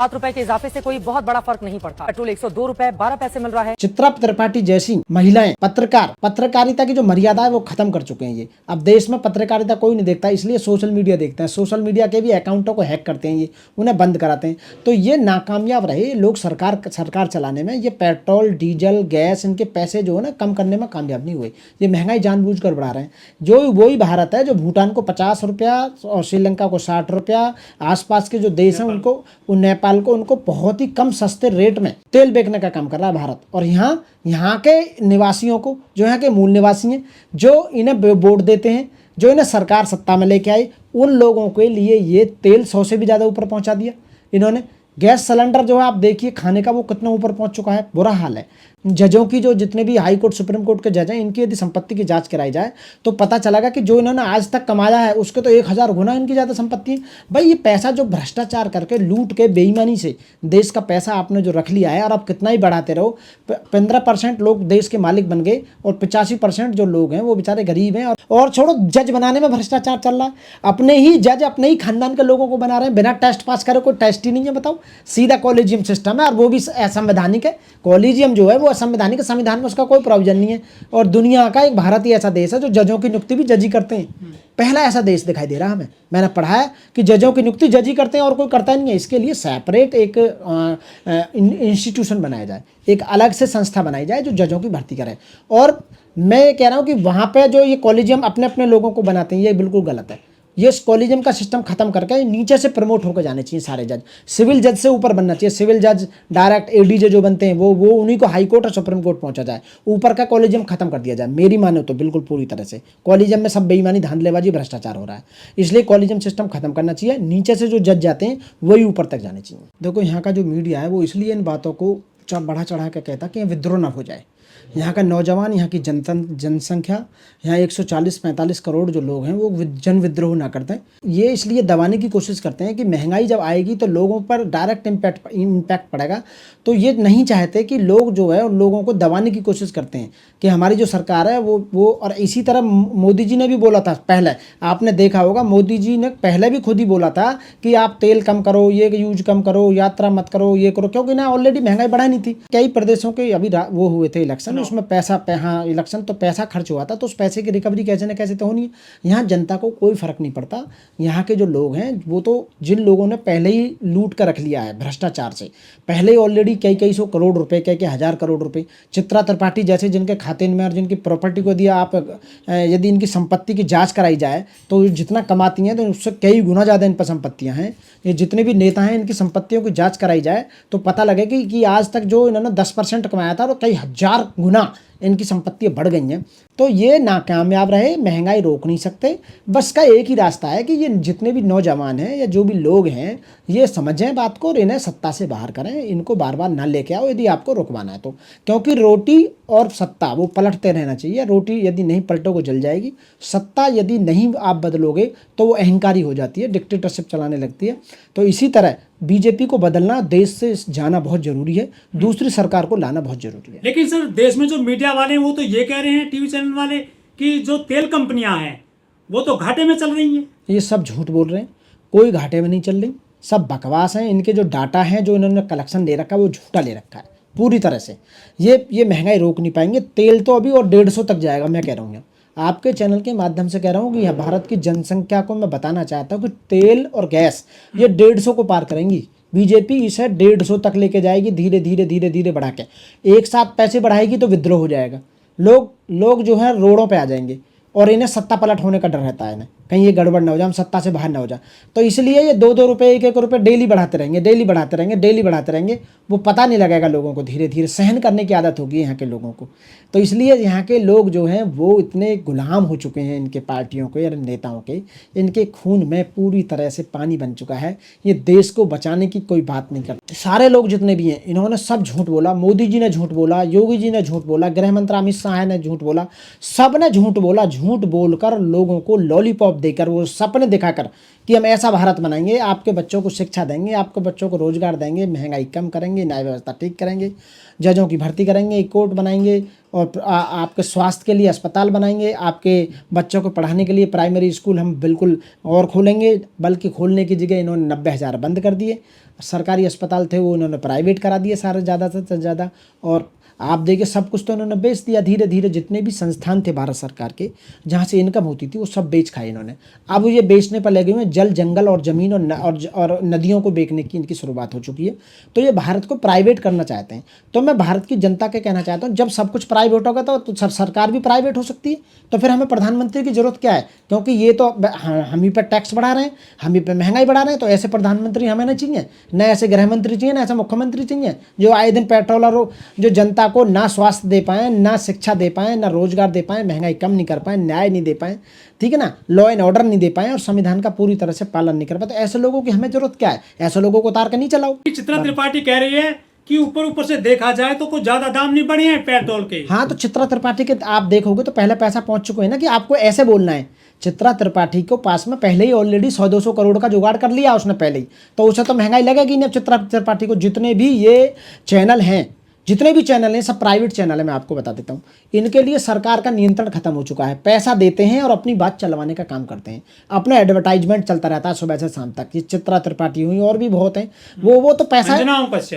₹7 के इजाफे से कोई बहुत बड़ा फर्क नहीं पड़ता। पेट्रोल ₹102.12 मिल रहा है। चित्रा त्रिपाठी जैसी महिलाएं पत्रकारिता की जो मर्यादा है वो खत्म कर चुके हैं। ये अब देश में पत्रकारिता कोई नहीं देखता, इसलिए सोशल मीडिया देखते हैं। सोशल मीडिया के भी अकाउंटों को हैक करते हैं, ये उन्हें बंद कराते हैं। तो ये नाकामयाब रहे लोग सरकार चलाने में। ये पेट्रोल डीजल गैस इनके पैसे जो है ना कम करने में कामयाब नहीं हुए। ये महंगाई जानबूझकर बढ़ा रहे हैं। जो वही भारत है जो भूटान को ₹50 और श्रीलंका को ₹60, आसपास के जो देश हैं उनको, नेपाल को, उनको बहुत ही कम सस्ते रेट में तेल बेचने का काम कर रहा है भारत। और यहाँ के निवासियों को, जो यहाँ के मूल निवासी हैं, जो इन्हें वोट देते हैं, जो इन्हें सरकार सत्ता में लेके आई, उन लोगों के लिए ये तेल 100 से भी ज़्यादा ऊपर पहुंचा दिया इन्होंने। गैस सिलेंडर जो है आप देखिए खाने का वो कितना ऊपर पहुंच चुका है, बुरा हाल है। जजों की, जो जितने भी हाई कोर्ट सुप्रीम कोर्ट के जज हैं, इनकी यदि संपत्ति की जांच कराई जाए तो पता चलेगा कि जो इन्होंने आज तक कमाया है उसके तो 1000 गुना इनकी ज़्यादा संपत्ति है। भाई ये पैसा जो भ्रष्टाचार करके लूट के बेईमानी से देश का पैसा आपने जो रख लिया है, और आप कितना ही बढ़ाते रहो, 15% लोग देश के मालिक बन गए और 85% जो लोग हैं वो बेचारे गरीब हैं। और छोड़ो, जज बनाने में भ्रष्टाचार चल रहा है। अपने ही जज अपने ही खानदान के लोगों को बना रहे हैं बिना टेस्ट पास करे। कोई टेस्ट ही नहीं है, बताओ। सीधा कॉलेजियम सिस्टम है, और वो भी असंवैधानिक है। कॉलेजियम जो है वो असंवैधानिक है, संविधान में उसका कोई प्रोविजन नहीं है। और दुनिया का एक भारत ही ऐसा देश है जो जजों की नियुक्ति भी जज ही करते हैं। पहला ऐसा देश दिखाई दे रहा है हमें, मैंने पढ़ा है कि जजों की नियुक्ति जज ही करते हैं और कोई करता नहीं है। इसके लिए सेपरेट एक इंस्टीट्यूशन बनाया जाए, एक अलग से संस्था बनाई जाए जो जजों की भर्ती करे। और मैं कह रहा हूँ कि वहाँ पे जो ये कॉलेजियम अपने अपने लोगों को बनाते हैं, ये बिल्कुल गलत है। ये कॉलेजियम का सिस्टम खत्म करके नीचे से प्रमोट होकर जाने चाहिए सारे जज। सिविल जज से ऊपर बनना चाहिए। सिविल जज डायरेक्ट एडीजे जो बनते हैं वो उन्हीं को हाई कोर्ट और सुप्रीम कोर्ट पहुंचा जाए। ऊपर का कॉलेजियम खत्म कर दिया जाए, मेरी मानो तो बिल्कुल पूरी तरह से। कॉलेजियम में सब बेईमानी, धांधलेबाजी, भ्रष्टाचार हो रहा है, इसलिए कॉलेजियम सिस्टम खत्म करना चाहिए। नीचे से जो जज जाते हैं वही ऊपर तक जाने चाहिए। देखो, यहाँ का जो मीडिया है वो इसलिए इन बातों को बढ़ा चढ़ा के कहता कि विद्रोह न हो जाए। यहाँ का नौजवान, यहाँ की जनसंख्या, यहाँ 140-45 करोड़ जो लोग हैं वो जन विद्रोह ना करते हैं। ये इसलिए दबाने की कोशिश करते हैं कि महंगाई जब आएगी तो लोगों पर डायरेक्ट इम्पैक्ट पड़ेगा। तो ये नहीं चाहते कि लोग जो है उन लोगों को दबाने की कोशिश करते हैं कि हमारी जो सरकार है वो। और इसी तरह मोदी जी ने भी बोला था पहले, आपने देखा होगा, मोदी जी ने पहले भी खुद ही बोला था कि आप तेल कम करो, ये यूज कम करो, यात्रा मत करो, ये करो, क्योंकि ना ऑलरेडी महंगाई बढ़ानी थी। कई प्रदेशों के अभी वो हुए थे इलेक्शन, उसमें पैसा, हाँ इलेक्शन तो पैसा खर्च हुआ था, तो उस पैसे की रिकवरी कैसे न कैसे तो होनी है। यहाँ जनता को कोई फर्क नहीं पड़ता। यहाँ के जो लोग हैं वो तो, जिन लोगों ने पहले ही लूट कर रख लिया है भ्रष्टाचार से, पहले ही ऑलरेडी कई सौ करोड़ रुपए, कई 1000 करोड़ रुपए चित्रा त्रिपाठी जैसे जिनके खाते में और जिनकी प्रॉपर्टी को दिया, आप यदि इनकी संपत्ति की जाँच कराई जाए तो जितना कमाती हैं तो उससे कई गुना ज़्यादा इन पर संपत्तियाँ हैं। ये जितने भी नेता हैं इनकी संपत्तियों की जाँच कराई जाए तो पता लगेगी कि आज तक जो इन्होंने 10% कमाया था, तो कई 1000 गुना इनकी संपत्तियां बढ़ गई हैं। तो ये नाकामयाब रहे, महंगाई रोक नहीं सकते। बस का एक ही रास्ता है कि ये जितने भी नौजवान हैं या जो भी लोग हैं ये समझें बात को और इन्हें सत्ता से बाहर करें। इनको बार बार ना लेके आओ यदि आपको रुकवाना है तो, क्योंकि रोटी और सत्ता वो पलटते रहना चाहिए। रोटी यदि नहीं पलटोगे जल जाएगी, सत्ता यदि नहीं आप बदलोगे तो वो अहंकारी हो जाती है, डिक्टेटरशिप चलाने लगती है। तो इसी तरह बीजेपी को बदलना, देश से जाना बहुत जरूरी है, दूसरी सरकार को लाना बहुत जरूरी है। लेकिन सर, देश में जो मीडिया वाले हैं वो तो ये कह रहे हैं, टीवी चैनल वाले, कि जो तेल कंपनियां हैं वो तो घाटे में चल रही हैं। ये सब झूठ बोल रहे हैं, कोई घाटे में नहीं चल रही, सब बकवास हैं। इनके जो डाटा है, जो इन्होंने कलेक्शन ले रखा है, वो झूठा ले रखा है पूरी तरह से। ये महंगाई रोक नहीं पाएंगे। तेल तो अभी और 150 तक जाएगा, मैं कह रहा हूँ। आपके चैनल के माध्यम से कह रहा हूँ कि यह भारत की जनसंख्या को मैं बताना चाहता हूँ कि तेल और गैस ये 150 को पार करेंगी। बीजेपी इसे 150 तक लेके जाएगी, धीरे धीरे बढ़ा के। एक साथ पैसे बढ़ाएगी तो विद्रोह हो जाएगा। लोग जो है रोडों पे आ जाएंगे और इन्हें सत्ता पलट होने का डर रहता है, इन्हें कहीं ये गड़बड़ ना हो जाए, हम सत्ता से बाहर ना हो जाए। तो इसलिए ये 2-2 रुपये, 1-1 रुपये डेली बढ़ाते रहेंगे। वो पता नहीं लगेगा लोगों को, धीरे धीरे सहन करने की आदत होगी यहाँ के लोगों को। तो इसलिए यहाँ के लोग जो हैं वो इतने गुलाम हो चुके हैं इनके पार्टियों के या नेताओं के। इनके खून में पूरी तरह से पानी बन चुका है। ये देश को बचाने की कोई बात नहीं करते। सारे लोग जितने भी हैं इन्होंने सब झूठ बोला। मोदी जी ने झूठ बोला, योगी जी ने झूठ बोला, गृह मंत्री अमित शाह ने झूठ बोला, सब ने झूठ बोला। झूठ बोलकर लोगों को लॉलीपॉप देकर, वो सपने दिखाकर कि हम ऐसा भारत बनाएंगे, आपके बच्चों को शिक्षा देंगे, आपके बच्चों को रोजगार देंगे, महंगाई कम करेंगे, न्याय व्यवस्था ठीक करेंगे, जजों की भर्ती करेंगे, कोर्ट बनाएंगे, और आपके स्वास्थ्य के लिए अस्पताल बनाएंगे, आपके बच्चों को पढ़ाने के लिए प्राइमरी स्कूल हम बिल्कुल और खोलेंगे, बल्कि खोलने की जगह इन्होंने 90,000 बंद कर दिए। सरकारी अस्पताल थे वो इन्होंने प्राइवेट करा दिए सारे, ज़्यादा से ज़्यादा। और आप देखिए सब कुछ तो इन्होंने बेच दिया धीरे धीरे। जितने भी संस्थान थे भारत सरकार के जहाँ से इनकम होती थी वो सब बेच खाए इन्होंने। अब ये बेचने पर लगे हुए हैं, जल जंगल और ज़मीन और नदियों को बेचने की इनकी शुरुआत हो चुकी है। तो ये भारत को प्राइवेट करना चाहते हैं। तो मैं भारत की जनता के कहना चाहता हूँ, जब सब कुछ प्राइवेट होगा तो सरकार भी प्राइवेट हो सकती है। तो फिर हमें प्रधानमंत्री की जरूरत क्या है? क्योंकि ये तो हम ही पर टैक्स बढ़ा रहे हैं, हम ही पर महंगाई बढ़ा रहे हैं। तो ऐसे प्रधानमंत्री हमें नहीं चाहिए, न ऐसे गृह मंत्री चाहिए, न ऐसे मुख्यमंत्री चाहिए जो आए दिन पेट्रोल और जो जनता को ना स्वास्थ्य दे पाएँ, ना शिक्षा दे पाएँ, ना रोजगार दे पाएँ, महंगाई कम नहीं कर पाएँ, न्याय नहीं दे पाएँ, ठीक है ना, लॉ एंड ऑर्डर नहीं दे पाएँ और संविधान का पूरी तरह से पालन नहीं कर पाए। तो ऐसे लोगों की हमें जरूरत क्या है? ऐसे लोगों को उतार कर नहीं चलाओ। चित्रा त्रिपाठी कह रही है कि ऊपर से देखा जाए तो कुछ ज्यादा दाम नहीं बढ़े हैं पेट्रोल के। हाँ, तो चित्रा त्रिपाठी के आप देखोगे तो पहले पैसा पहुंच चुके हैं ना, कि आपको ऐसे बोलना है। चित्रा त्रिपाठी को पास में पहले ही ऑलरेडी 100-200 करोड़ का जुगाड़ कर लिया उसने पहले ही, तो उसे तो महंगाई लगेगी नहीं। चित्रा त्रिपाठी को जितने भी ये चैनल हैं, जितने भी चैनल हैं, सब प्राइवेट चैनल है, मैं आपको बता देता हूँ। इनके लिए सरकार का नियंत्रण खत्म हो चुका है। पैसा देते हैं और अपनी बात चलवाने का काम करते हैं। अपना एडवर्टाइजमेंट चलता रहता है सुबह से शाम तक। ये चित्रा त्रिपाठी हुई और भी बहुत हैं, वो तो पैसा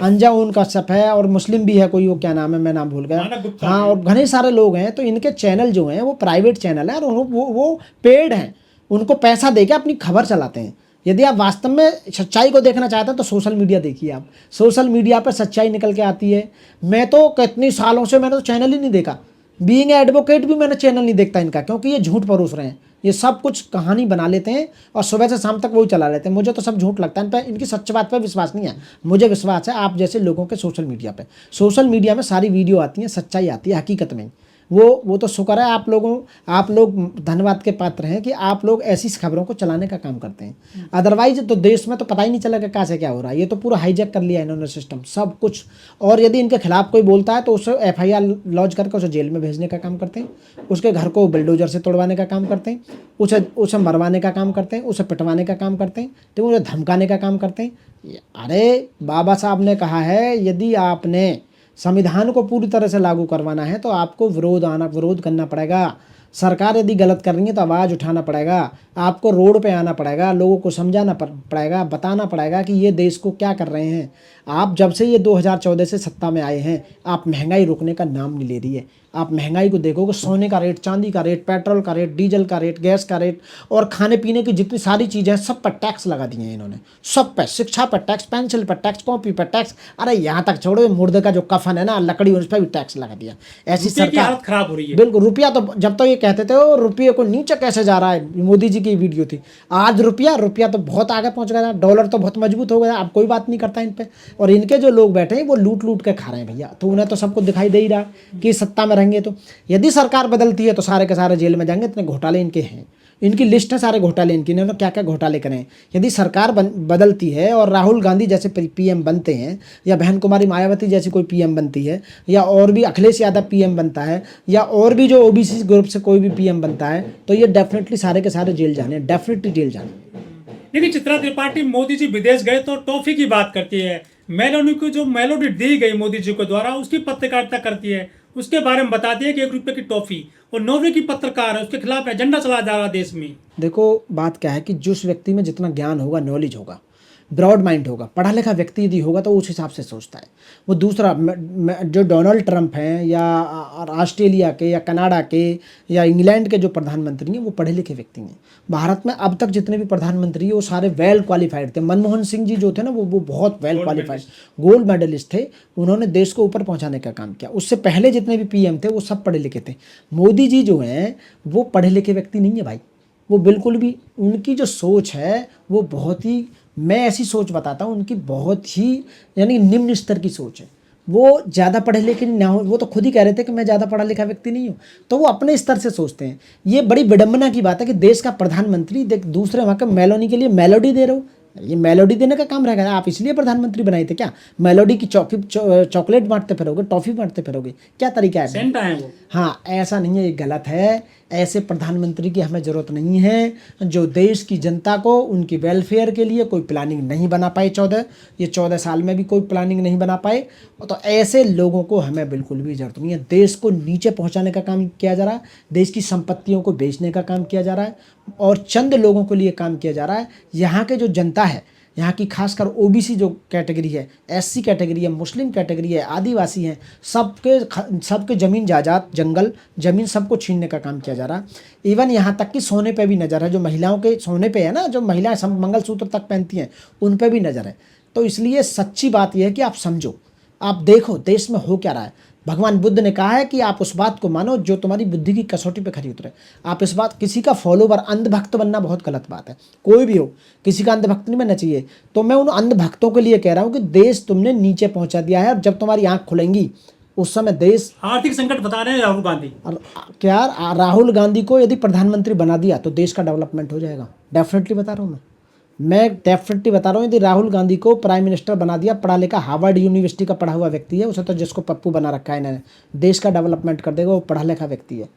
अंजुम कश्यप है, और मुस्लिम भी है कोई, वो क्या नाम है, मैं नाम भूल गया। हाँ, और घने सारे लोग हैं। तो इनके चैनल जो हैं वो प्राइवेट चैनल है और वो पेड हैं। उनको पैसा देके अपनी खबर चलाते हैं। यदि आप वास्तव में सच्चाई को देखना चाहते हैं तो सोशल मीडिया देखिए आप। सोशल मीडिया पर सच्चाई निकल के आती है। मैं तो कितनी सालों से मैंने तो चैनल ही नहीं देखा। बीइंग एडवोकेट भी मैंने चैनल नहीं देखता इनका, क्योंकि ये झूठ परोस रहे हैं। ये सब कुछ कहानी बना लेते हैं और सुबह से शाम तक वही चला लेते हैं। मुझे तो सब झूठ लगता है। इन पर इनकी सच्च बात पर विश्वास नहीं है। मुझे विश्वास है आप जैसे लोगों के सोशल मीडिया पे। सोशल मीडिया में सारी वीडियो आती हैं, सच्चाई आती है हकीकत में। वो तो शुक्र है आप लोग धन्यवाद के पात्र हैं कि आप लोग ऐसी खबरों को चलाने का काम करते हैं। अदरवाइज तो देश में तो पता ही नहीं चलेगा कहाँ से क्या हो रहा है। ये तो पूरा हाईजैक कर लिया इन्होंने सिस्टम सब कुछ। और यदि इनके खिलाफ कोई बोलता है तो उसे FIR लॉन्च करके उसे जेल में भेजने का काम करते हैं। उसके घर को बुलडोजर से तोड़वाने का काम करते हैं। उसे मरवाने का काम करते हैं। उसे पिटवाने का काम करते हैं। तो उसे धमकाने का काम करते हैं। अरे बाबा साहब ने कहा है, यदि आपने संविधान को पूरी तरह से लागू करवाना है तो आपको विरोध करना पड़ेगा। सरकार यदि गलत कर रही है तो आवाज़ उठाना पड़ेगा। आपको रोड पे आना पड़ेगा, लोगों को समझाना पड़ेगा, बताना पड़ेगा कि ये देश को क्या कर रहे हैं। आप जब से ये 2014 से सत्ता में आए हैं, आप महंगाई रोकने का नाम नहीं ले रही है। आप महंगाई को देखोगे, सोने का रेट, चांदी का रेट, पेट्रोल का रेट, डीजल का रेट, गैस का रेट और खाने पीने की जितनी सारी चीज़ें हैं सब पर टैक्स लगा दिए हैं इन्होंने। सब पर, शिक्षा पर टैक्स, पेंसिल पर टैक्स, कॉपी पर टैक्स। अरे यहाँ तक छोड़ो, मुर्दे का जो कफन है ना, लकड़ी, उस पर भी टैक्स लगा दिया। ऐसी सरकार खराब हो रही है। बिल्कुल। रुपया तो जब तो ये कहते थे वो रुपये को नीचे कैसे जा रहा है, मोदी जी की वीडियो थी। आज रुपया तो बहुत आगे पहुंच गया। डॉलर तो बहुत मजबूत हो गया। अब कोई बात नहीं करता इन पे। और इनके जो लोग बैठे हैं वो लूट के खा रहे हैं भैया। तो उन्हें तो सबको दिखाई दे ही रहा कि सत्ता में रहेंगे तो यदि सरकार बदलती है तो सारे के सारे जेल में जाएंगे। इतने घोटाले इनके हैं, इनकी लिस्ट है सारे घोटाले इनकी। इन्होंने क्या क्या घोटाले करें। यदि सरकार बदलती है और राहुल गांधी जैसे PM बनते हैं, या बहन कुमारी मायावती जैसी कोई PM बनती है, या और भी अखिलेश यादव PM बनता है, या और भी जो OBC ग्रुप से कोई भी PM बनता है, तो ये डेफिनेटली सारे के सारे जेल जाने, डेफिनेटली जेल जाने। लेकिन चित्रा त्रिपाठी, मोदी जी विदेश गए तो टॉफी की बात करती है। मेलोडी को जो मेलोडी दी गई मोदी जी के द्वारा, उसकी पत्रकारिता करती है। उसके बारे में बताती है कि 1 रुपये की टॉफी, और 9 रुपये की पत्रकार है, उसके खिलाफ एजेंडा चलाया जा रहा है देश में। देखो बात क्या है कि जिस व्यक्ति में जितना ज्ञान होगा, नॉलेज होगा, ब्रॉड माइंड होगा, पढ़ा लिखा व्यक्ति यदि होगा तो उस हिसाब से सोचता है वो। दूसरा, जो डोनाल्ड ट्रंप हैं या ऑस्ट्रेलिया के या कनाडा के या इंग्लैंड के जो प्रधानमंत्री हैं वो पढ़े लिखे व्यक्ति हैं। भारत में अब तक जितने भी प्रधानमंत्री हैं वो सारे वेल क्वालिफाइड थे। मनमोहन सिंह जी जो थे ना, वो बहुत वेल क्वालिफाइड गोल्ड मेडलिस्ट थे। उन्होंने देश को ऊपर पहुंचाने का काम किया। उससे पहले जितने भी PM थे वो सब पढ़े लिखे थे। मोदी जी जो हैं वो पढ़े लिखे व्यक्ति नहीं है भाई, वो बिल्कुल भी। उनकी जो सोच है वो बहुत ही, मैं ऐसी सोच बताता हूँ उनकी, बहुत ही यानी निम्न स्तर की सोच है। वो ज़्यादा पढ़े लिखे ना हो, वो तो खुद ही कह रहे थे कि मैं ज़्यादा पढ़ा लिखा व्यक्ति नहीं हूँ। तो वो अपने स्तर से सोचते हैं। ये बड़ी विडंबना की बात है कि देश का प्रधानमंत्री दूसरे वहाँ के मेलोडी के लिए मेलोडी दे रहे हो। ये मेलोडी देने का काम रहेगा। आप इसलिए प्रधानमंत्री बनाए थे क्या? मेलोडी की चॉकलेट बांटते फिरोगे, टॉफी बांटते फिरोगे, क्या तरीका है? सेंटा है वो। हाँ, ऐसा नहीं है, ये गलत है। ऐसे प्रधानमंत्री की हमें ज़रूरत नहीं है जो देश की जनता को उनकी वेलफेयर के लिए कोई प्लानिंग नहीं बना पाए। 14 साल में भी कोई प्लानिंग नहीं बना पाए। तो ऐसे लोगों को हमें बिल्कुल भी ज़रूरत नहीं है। देश को नीचे पहुंचाने का काम किया जा रहा है, देश की संपत्तियों को बेचने का काम किया जा रहा है और चंद लोगों के लिए काम किया जा रहा है। यहाँ के जो जनता है, यहाँ की खासकर ओबीसी जो कैटेगरी है, एससी कैटेगरी है, मुस्लिम कैटेगरी है, आदिवासी हैं, सबके ज़मीन जायदाद, जंगल ज़मीन सबको छीनने का काम किया जा रहा है। इवन यहाँ तक कि सोने पे भी नज़र है। जो महिलाओं के सोने पे है ना, जो महिलाएं मंगलसूत्र तक पहनती हैं, उन पे भी नज़र है। तो इसलिए सच्ची बात यह है कि आप समझो, आप देखो देश में हो क्या रहा है। भगवान बुद्ध ने कहा है कि आप उस बात को मानो जो तुम्हारी बुद्धि की कसौटी पे खरी उतरे। आप इस बात, किसी का फॉलोवर, अंधभक्त बनना बहुत गलत बात है। कोई भी हो, किसी का अंधभक्त नहीं बनना चाहिए। तो मैं उन अंधभक्तों के लिए कह रहा हूँ कि देश तुमने नीचे पहुंचा दिया है। अब जब तुम्हारी आंख खुलेंगी उस समय देश, आर्थिक संकट बता रहे हैं राहुल गांधी। क्या राहुल गांधी को यदि प्रधानमंत्री बना दिया तो देश का डेवलपमेंट हो जाएगा। डेफिनेटली बता रहा हूँ मैं डेफिनेटली बता रहा हूँ। यदि राहुल गांधी को प्राइम मिनिस्टर बना दिया, पढ़ा लिखा, हार्वर्ड यूनिवर्सिटी का पढ़ा हुआ व्यक्ति है, उसे तो जिसको पप्पू बना रखा है इन्होंने, देश का डेवलपमेंट कर देगा, वो पढ़ा लिखा व्यक्ति है।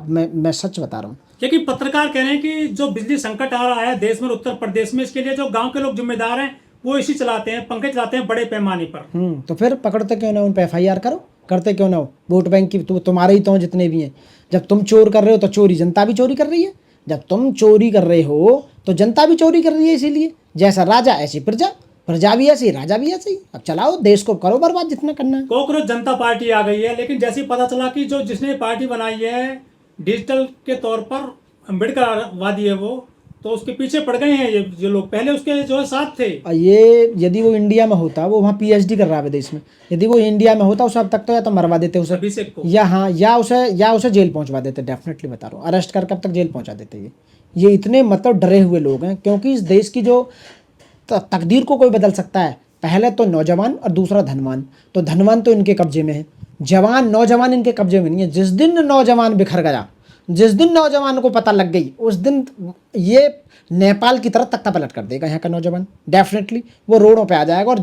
मैं सच बता रहा हूँ। क्योंकि पत्रकार कह रहे हैं कि जो बिजली संकट आ रहा है देश में, उत्तर प्रदेश में, इसके लिए जो गांव के लोग जिम्मेदार हैं वो इसी चलाते हैं, पंखे चलाते हैं बड़े पैमाने पर। तो फिर पकड़ते क्यों ना, उन पर FIR करो, करते क्यों ना हो। वोट बैंक की तुम्हारे ही तो जितने भी हैं। जब तुम चोर कर रहे हो तो चोरी जनता भी चोरी कर रही है। जब तुम चोरी कर रहे हो तो जनता भी चोरी कर रही है। इसीलिए जैसा राजा ऐसी प्रजा, प्रजा भी ऐसी, राजा भी ऐसे ही। अब चलाओ, देश को करो बर्बाद जितना करना है। कॉकरोच जनता पार्टी आ गई है, लेकिन जैसे ही पता चला कि जो जिसने पार्टी बनाई है डिजिटल के तौर पर अम्बेडकरवादी है वो, तो उसके पीछे पड़ गए हैं ये जो लोग पहले उसके जो है साथ थे। ये यदि वो इंडिया में होता, वो वहाँ PhD कर रहा है विदेश में, यदि वो इंडिया में होता उसे अब तक तो या तो मरवा देते उसे, अभिषेक को, या उसे जेल पहुंचवा देते। डेफिनेटली बता रहा हूँ, अरेस्ट करके अब तक जेल पहुंचा देते। ये इतने मतलब डरे हुए लोग हैं, क्योंकि इस देश की जो तकदीर को कोई बदल सकता है। पहले तो नौजवान और दूसरा धनवान। तो धनवान तो इनके कब्जे में है, नौजवान इनके कब्जे में नहीं है। जिस दिन नौजवान बिखर गया, जिस दिन नौजवान को पता लग गई, उस दिन ये नेपाल की तरह तख्ता पलट कर देगा यहाँ का नौजवान। डेफिनेटली वो रोडों पे आ जाएगा।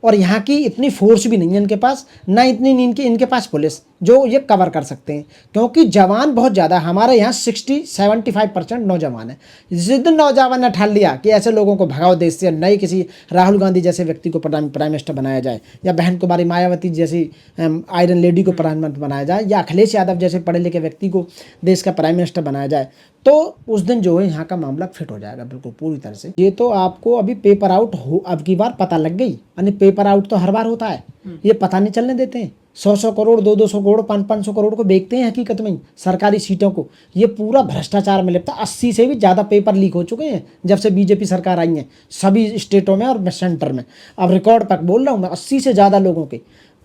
और यहाँ की इतनी फोर्स भी नहीं है इनके पास, ना इतनी इनके पास पुलिस जो ये कवर कर सकते हैं, क्योंकि जवान बहुत ज़्यादा। हमारे यहाँ 60-75% नौजवान है। जिस दिन नौजवान ने ठान लिया कि ऐसे लोगों को भगाओ देश से, नई किसी राहुल गांधी जैसे व्यक्ति को प्राइम मिनिस्टर बनाया जाए, या बहन कुमारी मायावती जैसी आयरन लेडी को प्रधानमंत्री बनाया जाए, या अखिलेश यादव जैसे पढ़े लिखे व्यक्ति को देश का प्राइम मिनिस्टर बनाया जाए, तो उस दिन जो है यहाँ का मामला फिट हो जाएगा बिल्कुल पूरी तरह से। ये तो आपको अभी पेपर आउट हो, अब की बार पता लग गई। यानी पेपर आउट तो हर बार होता है, ये पता नहीं चलने देते हैं। 100 करोड़, 200 करोड़, 500 करोड़ को बेचते हैं हकीकत में सरकारी सीटों को। ये पूरा भ्रष्टाचार में लिपटा। 80 से भी ज़्यादा पेपर लीक हो चुके हैं जब से बीजेपी सरकार आई है, सभी स्टेटों में और सेंटर में। अब रिकॉर्ड तक बोल रहा हूँ मैं, 80 से ज़्यादा लोगों के।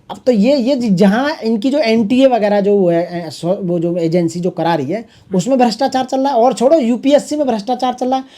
अब तो ये जहाँ इनकी जो NTA वगैरह जो है, वो जो एजेंसी जो करा रही है, उसमें भ्रष्टाचार चल रहा है। और छोड़ो, UPSC में भ्रष्टाचार चल रहा है।